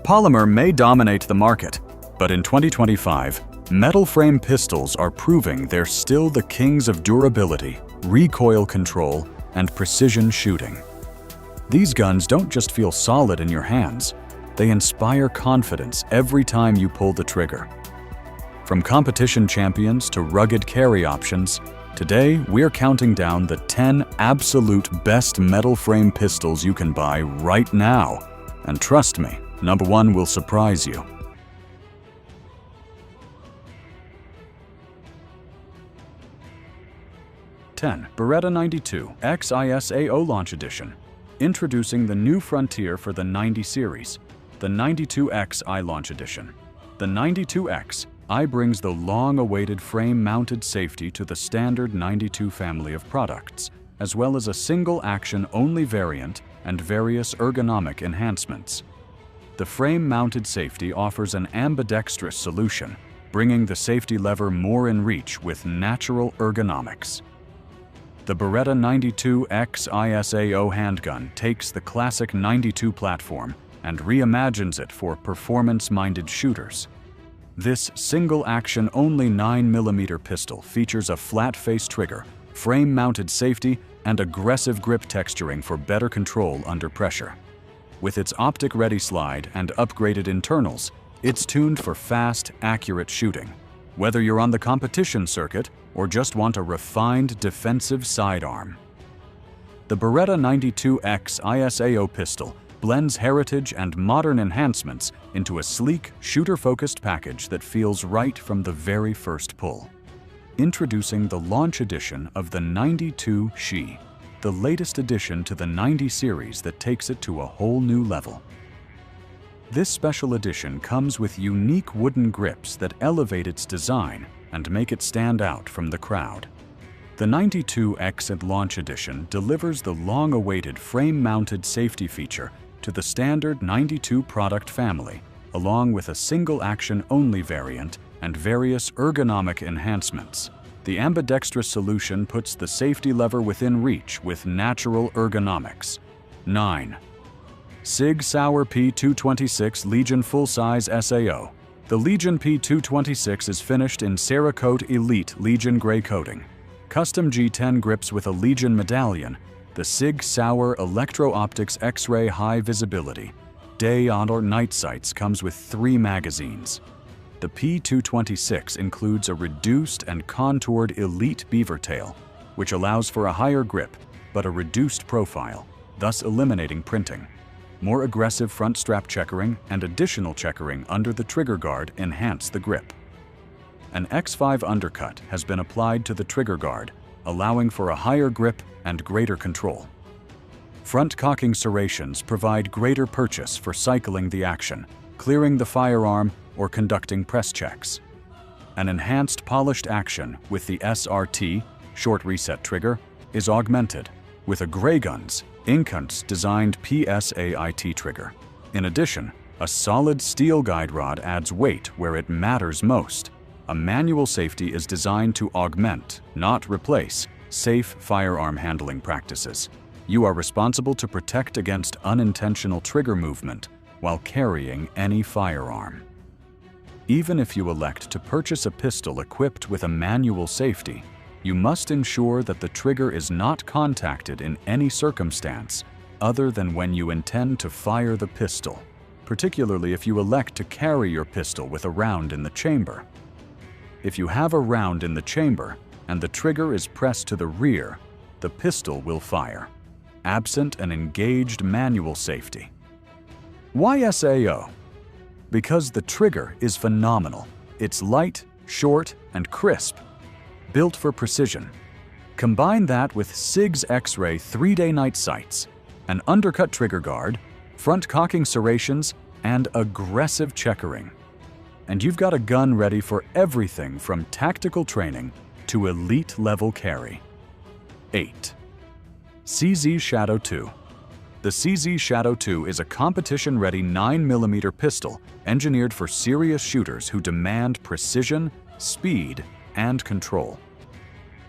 Polymer may dominate the market, but in 2025, metal frame pistols are proving they're still the kings of durability, recoil control, and precision shooting. These guns don't just feel solid in your hands, they inspire confidence every time you pull the trigger. From competition champions to rugged carry options, today we're counting down the 10 absolute best metal frame pistols you can buy right now. And trust me, number 1 will surprise you. 10. Beretta 92 X ISAO Launch Edition. Introducing the new frontier for the 90 series, the 92X I Launch Edition. The 92X I brings the long-awaited frame-mounted safety to the standard 92 family of products, as well as a single-action-only variant and various ergonomic enhancements. The frame-mounted safety offers an ambidextrous solution, bringing the safety lever more in reach with natural ergonomics. The Beretta 92X ISAO handgun takes the classic 92 platform and reimagines it for performance-minded shooters. This single-action-only 9mm pistol features a flat-face trigger, frame-mounted safety, and aggressive grip texturing for better control under pressure. With its optic-ready slide and upgraded internals, it's tuned for fast, accurate shooting. Whether you're on the competition circuit or just want a refined defensive sidearm. The Beretta 92X ISAO pistol blends heritage and modern enhancements into a sleek, shooter-focused package that feels right from the very first pull. Introducing the launch edition of the 92 She, the latest addition to the 90 series that takes it to a whole new level. This special edition comes with unique wooden grips that elevate its design and make it stand out from the crowd. The 92X Launch Edition delivers the long-awaited frame-mounted safety feature to the standard 92 product family, along with a single-action-only variant and various ergonomic enhancements. The ambidextrous solution puts the safety lever within reach with natural ergonomics. 9. SIG Sauer P226 Legion Full-Size SAO. The Legion P226 is finished in Cerakote Elite Legion Gray coating. Custom G10 grips with a Legion medallion. The SIG Sauer Electro-Optics X-Ray High Visibility. Day or night sights comes with 3 magazines. The P226 includes a reduced and contoured Elite beaver tail, which allows for a higher grip, but a reduced profile, thus eliminating printing. More aggressive front strap checkering and additional checkering under the trigger guard enhance the grip. An X5 undercut has been applied to the trigger guard, allowing for a higher grip and greater control. Front cocking serrations provide greater purchase for cycling the action, clearing the firearm, or conducting press checks. An enhanced polished action with the SRT, short reset trigger, is augmented with a Grey Guns Incuns-designed PSAIT trigger. In addition, a solid steel guide rod adds weight where it matters most. A manual safety is designed to augment, not replace, safe firearm handling practices. You are responsible to protect against unintentional trigger movement while carrying any firearm. Even if you elect to purchase a pistol equipped with a manual safety, you must ensure that the trigger is not contacted in any circumstance other than when you intend to fire the pistol, particularly if you elect to carry your pistol with a round in the chamber. If you have a round in the chamber and the trigger is pressed to the rear, the pistol will fire, absent an engaged manual safety. Why SAO? Because the trigger is phenomenal. It's light, short, and crisp. Built for precision. Combine that with SIG's X-Ray 3-day night sights, an undercut trigger guard, front cocking serrations, and aggressive checkering. And you've got a gun ready for everything from tactical training to elite-level carry. 8. CZ Shadow 2. The CZ Shadow 2 is a competition-ready 9mm pistol engineered for serious shooters who demand precision, speed, and control.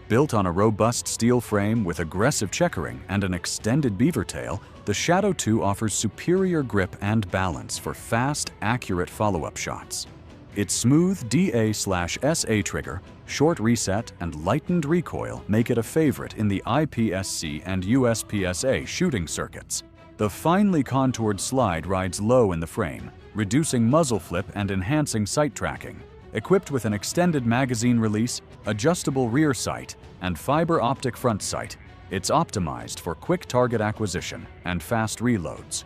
Built on a robust steel frame with aggressive checkering and an extended beaver tail, the Shadow 2 offers superior grip and balance for fast, accurate follow-up shots. Its smooth DA/SA trigger, short reset, and lightened recoil make it a favorite in the IPSC and USPSA shooting circuits. The finely contoured slide rides low in the frame, reducing muzzle flip and enhancing sight tracking. Equipped with an extended magazine release, adjustable rear sight, and fiber optic front sight, it's optimized for quick target acquisition and fast reloads.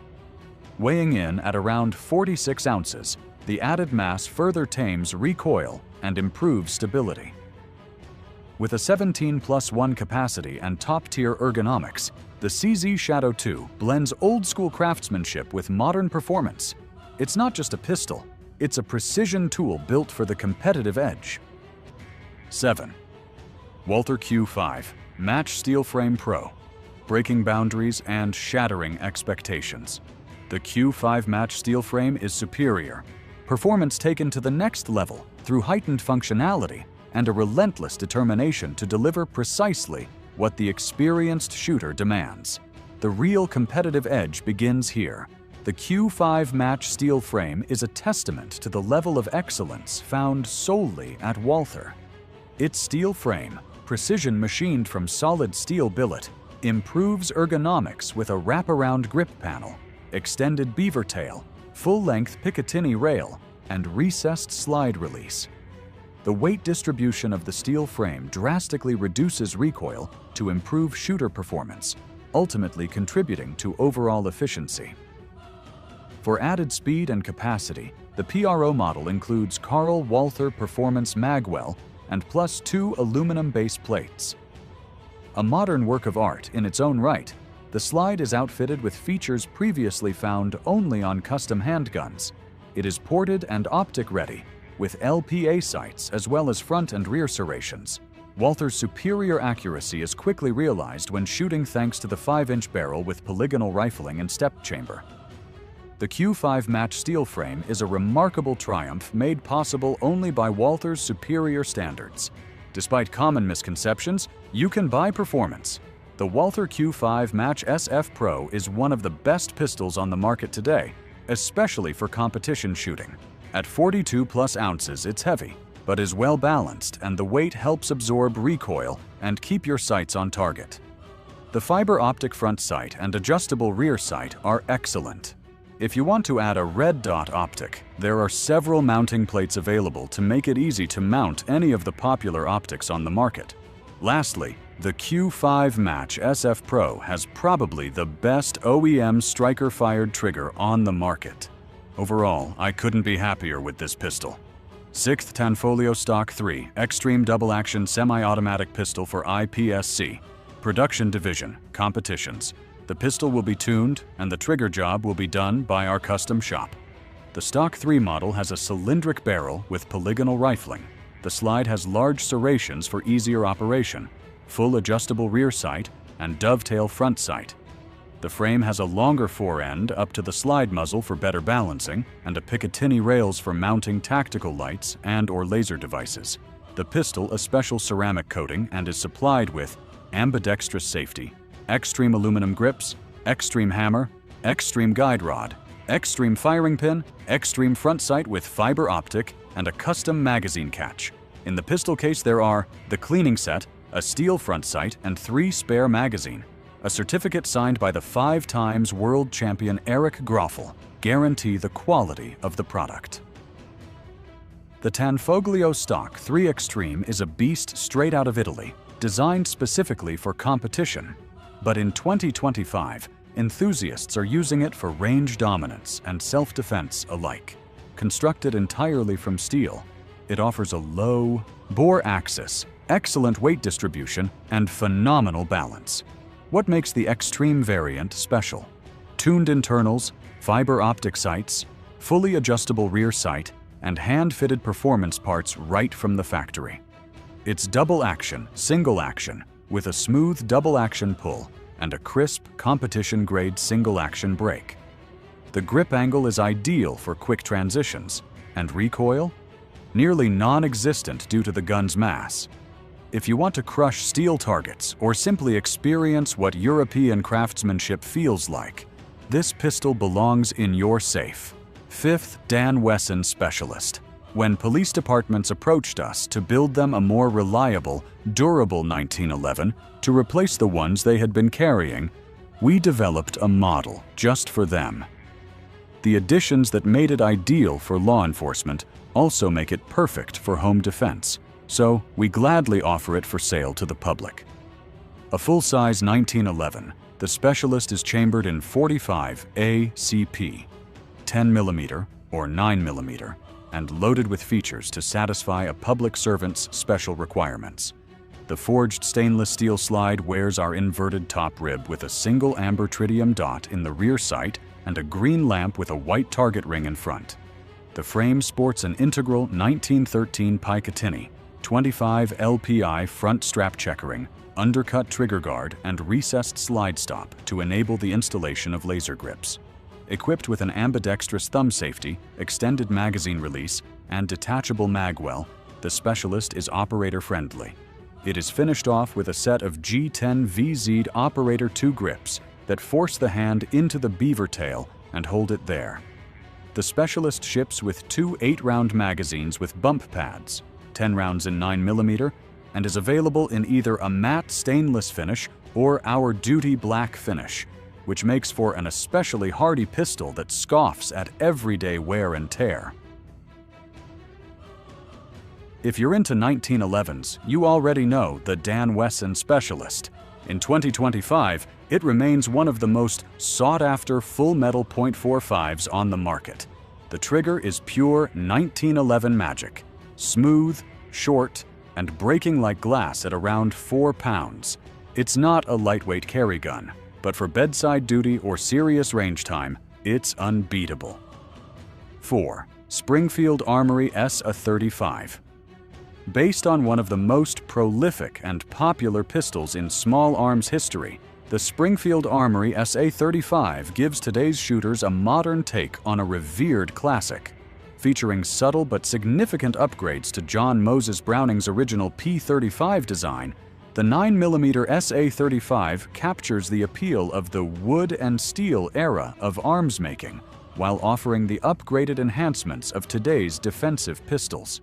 Weighing in at around 46 ounces, the added mass further tames recoil and improves stability. With a 17+1 capacity and top-tier ergonomics, the CZ Shadow 2 blends old-school craftsmanship with modern performance. It's not just a pistol, it's a precision tool built for the competitive edge. 7. Walther Q5 Match Steel Frame Pro. Breaking boundaries and shattering expectations. The Q5 Match Steel Frame is superior. Performance taken to the next level through heightened functionality and a relentless determination to deliver precisely what the experienced shooter demands. The real competitive edge begins here. The Q5 Match Steel Frame is a testament to the level of excellence found solely at Walther. Its steel frame, precision machined from solid steel billet, improves ergonomics with a wraparound grip panel, extended beaver tail, full-length Picatinny rail, and recessed slide release. The weight distribution of the steel frame drastically reduces recoil to improve shooter performance, ultimately contributing to overall efficiency. For added speed and capacity, the PRO model includes Karl Walther Performance Magwell and +2 aluminum base plates. A modern work of art in its own right, the slide is outfitted with features previously found only on custom handguns. It is ported and optic-ready, with LPA sights as well as front and rear serrations. Walther's superior accuracy is quickly realized when shooting thanks to the 5-inch barrel with polygonal rifling and step chamber. The Q5 Match Steel Frame is a remarkable triumph made possible only by Walther's superior standards. Despite common misconceptions, you can buy performance. The Walther Q5 Match SF Pro is one of the best pistols on the market today, especially for competition shooting. At 42+ ounces, it's heavy, but is well balanced, and the weight helps absorb recoil and keep your sights on target. The fiber optic front sight and adjustable rear sight are excellent. If you want to add a red dot optic, there are several mounting plates available to make it easy to mount any of the popular optics on the market. Lastly, the Q5 Match SF Pro has probably the best OEM striker-fired trigger on the market. Overall, I couldn't be happier with this pistol. 6th Tanfoglio Stock 3 Extreme Double Action Semi-Automatic Pistol for IPSC. Production Division, Competitions. The pistol will be tuned and the trigger job will be done by our custom shop. The Stock 3 model has a cylindric barrel with polygonal rifling. The slide has large serrations for easier operation, full adjustable rear sight, and dovetail front sight. The frame has a longer forend up to the slide muzzle for better balancing and a Picatinny rails for mounting tactical lights and/or laser devices. The pistol a special ceramic coating and is supplied with ambidextrous safety, extreme aluminum grips, extreme hammer, extreme guide rod, extreme firing pin, extreme front sight with fiber optic, and a custom magazine catch. In the pistol case there are the cleaning set, a steel front sight, and 3 spare magazine. A certificate signed by the 5-time world champion Eric Groffel guarantee the quality of the product. The Tanfoglio Stock 3 Extreme is a beast straight out of Italy, designed specifically for competition. But in 2025, enthusiasts are using it for range dominance and self-defense alike. Constructed entirely from steel, it offers a low bore axis, excellent weight distribution, and phenomenal balance. What makes the Extreme variant special? Tuned internals, fiber optic sights, fully adjustable rear sight, and hand-fitted performance parts right from the factory. It's double action, single action, with a smooth double action pull and a crisp competition-grade single action brake. The grip angle is ideal for quick transitions, and recoil? Nearly non-existent due to the gun's mass. If you want to crush steel targets or simply experience what European craftsmanship feels like, this pistol belongs in your safe. 5th, Dan Wesson Specialist. When police departments approached us to build them a more reliable, durable 1911 to replace the ones they had been carrying, we developed a model just for them. The additions that made it ideal for law enforcement also make it perfect for home defense, so we gladly offer it for sale to the public. A full-size 1911, the Specialist is chambered in 45 ACP, 10mm or 9mm, and loaded with features to satisfy a public servant's special requirements. The forged stainless steel slide wears our inverted top rib with a single amber tritium dot in the rear sight and a green lamp with a white target ring in front. The frame sports an integral 1913 Picatinny, 25 LPI front strap checkering, undercut trigger guard, and recessed slide stop to enable the installation of laser grips. Equipped with an ambidextrous thumb safety, extended magazine release, and detachable magwell, the Specialist is operator-friendly. It is finished off with a set of G10 VZ Operator 2 grips that force the hand into the beaver tail and hold it there. The Specialist ships with 2 8-round magazines with bump pads, 10 rounds in 9mm, and is available in either a matte stainless finish or our duty black finish, which makes for an especially hardy pistol that scoffs at everyday wear and tear. If you're into 1911s, you already know the Dan Wesson Specialist. In 2025, it remains one of the most sought-after full-metal .45s on the market. The trigger is pure 1911 magic, smooth, short, and breaking like glass at around 4 pounds. It's not a lightweight carry gun, but for bedside duty or serious range time, it's unbeatable. 4. Springfield Armory SA-35. Based on one of the most prolific and popular pistols in small arms history, the Springfield Armory SA-35 gives today's shooters a modern take on a revered classic. Featuring subtle but significant upgrades to John Moses Browning's original P-35 design, the 9mm SA-35 captures the appeal of the wood and steel era of arms making, while offering the upgraded enhancements of today's defensive pistols.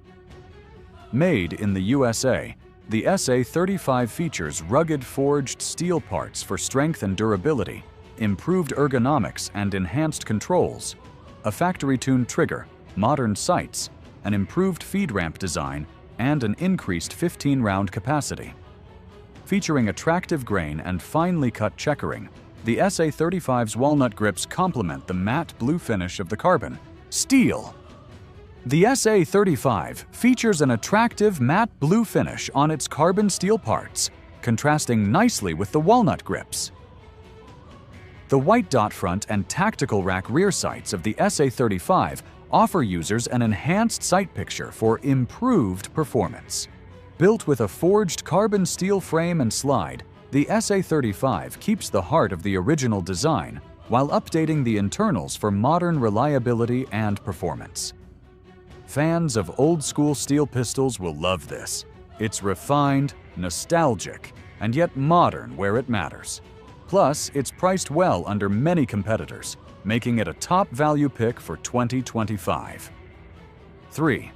Made in the USA, the SA-35 features rugged forged steel parts for strength and durability, improved ergonomics and enhanced controls, a factory-tuned trigger, modern sights, an improved feed ramp design, and an increased 15-round capacity. Featuring attractive grain and finely cut checkering, the SA-35's walnut grips complement the matte blue finish of the carbon steel. The SA-35 features an attractive matte blue finish on its carbon steel parts, contrasting nicely with the walnut grips. The white dot front and tactical rack rear sights of the SA-35 offer users an enhanced sight picture for improved performance. Built with a forged carbon steel frame and slide, the SA-35 keeps the heart of the original design while updating the internals for modern reliability and performance. Fans of old-school steel pistols will love this. It's refined, nostalgic, and yet modern where it matters. Plus, it's priced well under many competitors, making it a top value pick for 2025. 3.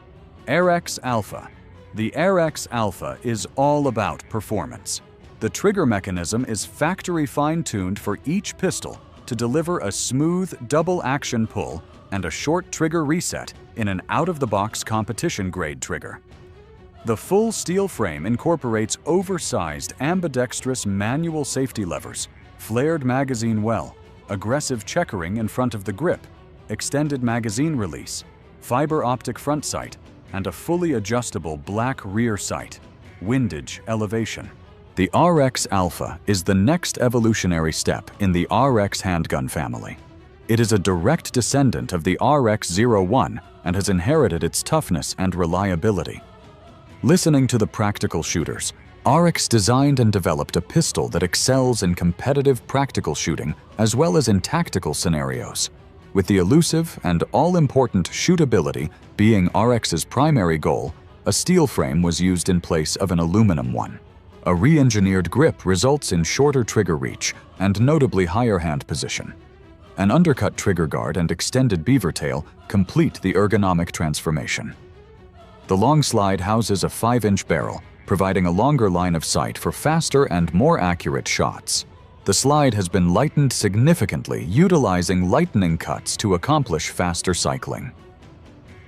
AirX Alpha. The AirX Alpha is all about performance. The trigger mechanism is factory fine-tuned for each pistol to deliver a smooth double-action pull and a short trigger reset in an out-of-the-box competition-grade trigger. The full steel frame incorporates oversized ambidextrous manual safety levers, flared magazine well, aggressive checkering in front of the grip, extended magazine release, fiber optic front sight, and a fully adjustable black rear sight. Windage elevation. The RX Alpha is the next evolutionary step in the RX handgun family. It is a direct descendant of the RX-01 and has inherited its toughness and reliability. Listening to the practical shooters, RX designed and developed a pistol that excels in competitive practical shooting as well as in tactical scenarios. With the elusive and all-important shootability being RX's primary goal, a steel frame was used in place of an aluminum one. A re-engineered grip results in shorter trigger reach and notably higher hand position. An undercut trigger guard and extended beaver tail complete the ergonomic transformation. The long slide houses a 5-inch barrel, providing a longer line of sight for faster and more accurate shots. The slide has been lightened significantly, utilizing lightning cuts to accomplish faster cycling.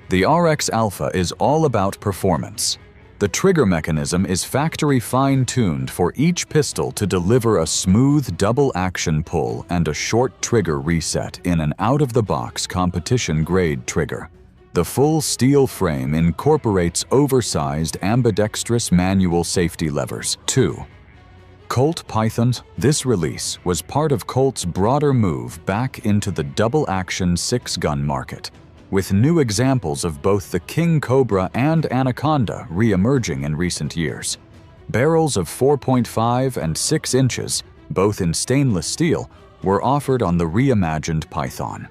The RX Alpha is all about performance. The trigger mechanism is factory fine-tuned for each pistol to deliver a smooth double-action pull and a short trigger reset in an out-of-the-box competition-grade trigger. The full steel frame incorporates oversized ambidextrous manual safety levers, too. Colt Python. This release was part of Colt's broader move back into the double-action 6-gun market, with new examples of both the King Cobra and Anaconda re-emerging in recent years. Barrels of 4.5 and 6 inches, both in stainless steel, were offered on the reimagined Python.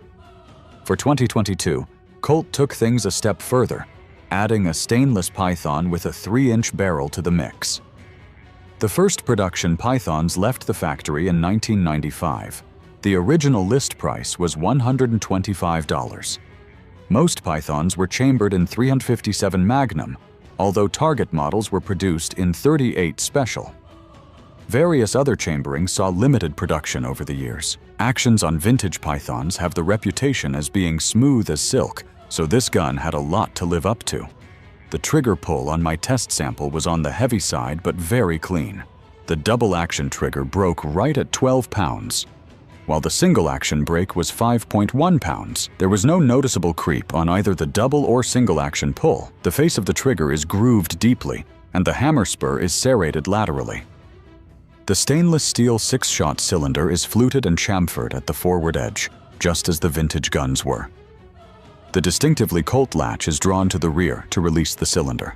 For 2022, Colt took things a step further, adding a stainless Python with a 3-inch barrel to the mix. The first production Pythons left the factory in 1995. The original list price was $125. Most Pythons were chambered in 357 Magnum, although target models were produced in 38 Special. Various other chamberings saw limited production over the years. Actions on vintage Pythons have the reputation as being smooth as silk, so this gun had a lot to live up to. The trigger pull on my test sample was on the heavy side but very clean. The double-action trigger broke right at 12 pounds. While the single-action break was 5.1 pounds, there was no noticeable creep on either the double or single-action pull. The face of the trigger is grooved deeply, and the hammer spur is serrated laterally. The stainless steel 6-shot cylinder is fluted and chamfered at the forward edge, just as the vintage guns were. The distinctively Colt latch is drawn to the rear to release the cylinder.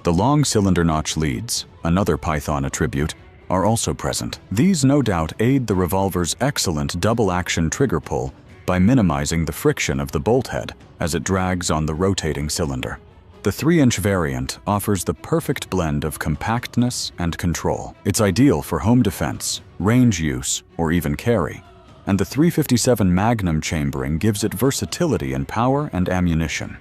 The long cylinder notch leads, another Python attribute, are also present. These no doubt aid the revolver's excellent double-action trigger pull by minimizing the friction of the bolt head as it drags on the rotating cylinder. The 3-inch variant offers the perfect blend of compactness and control. It's ideal for home defense, range use, or even carry. And the 357 Magnum chambering gives it versatility in power and ammunition.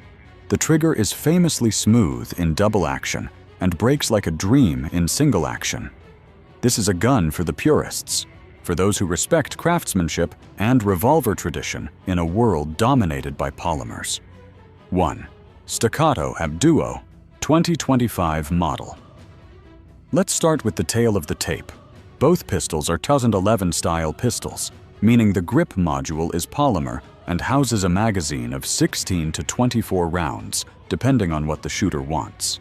The trigger is famously smooth in double action and breaks like a dream in single action. This is a gun for the purists, for those who respect craftsmanship and revolver tradition in a world dominated by polymers. 1. Staccato Abduo 2025 model. Let's start with the tail of the tape. Both pistols are 2011 style pistols, meaning the grip module is polymer and houses a magazine of 16 to 24 rounds, depending on what the shooter wants.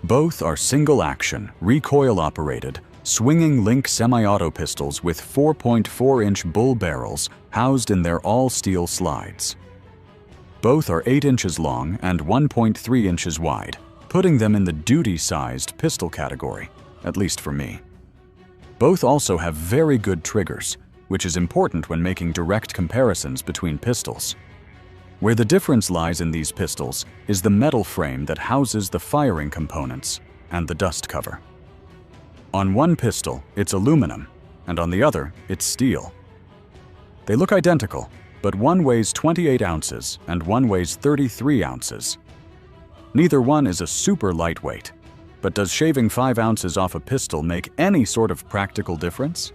Both are single-action, recoil-operated, swinging link semi-auto pistols with 4.4-inch bull barrels housed in their all-steel slides. Both are 8 inches long and 1.3 inches wide, putting them in the duty-sized pistol category, at least for me. Both also have very good triggers, which is important when making direct comparisons between pistols. Where the difference lies in these pistols is the metal frame that houses the firing components and the dust cover. On one pistol, it's aluminum, and on the other, it's steel. They look identical, but one weighs 28 ounces and one weighs 33 ounces. Neither one is a super lightweight, but does shaving 5 ounces off a pistol make any sort of practical difference?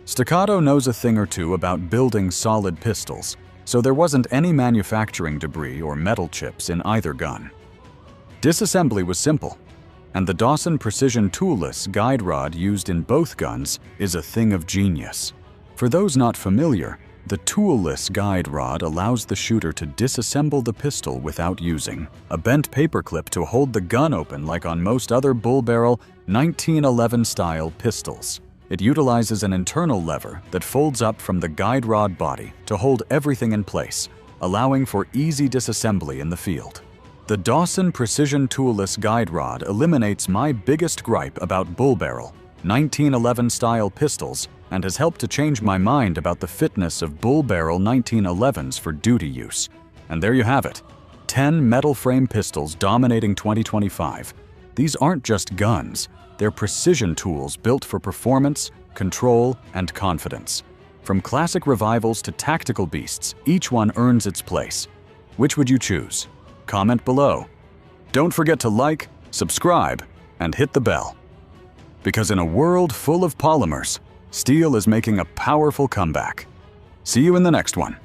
Staccato knows a thing or two about building solid pistols, so there wasn't any manufacturing debris or metal chips in either gun. Disassembly was simple, and the Dawson Precision Toolless guide rod used in both guns is a thing of genius. For those not familiar, the toolless guide rod allows the shooter to disassemble the pistol without using a bent paperclip to hold the gun open like on most other bull barrel 1911 style pistols. It utilizes an internal lever that folds up from the guide rod body to hold everything in place, allowing for easy disassembly in the field. The Dawson Precision Toolless guide rod eliminates my biggest gripe about bull barrel 1911 style pistols and has helped to change my mind about the fitness of bull barrel 1911s for duty use. And there you have it. 10 metal frame pistols dominating 2025. These aren't just guns, they're precision tools built for performance, control, and confidence. From classic revivals to tactical beasts, each one earns its place. Which would you choose? Comment below. Don't forget to like, subscribe, and hit the bell. Because in a world full of polymers, steel is making a powerful comeback. See you in the next one.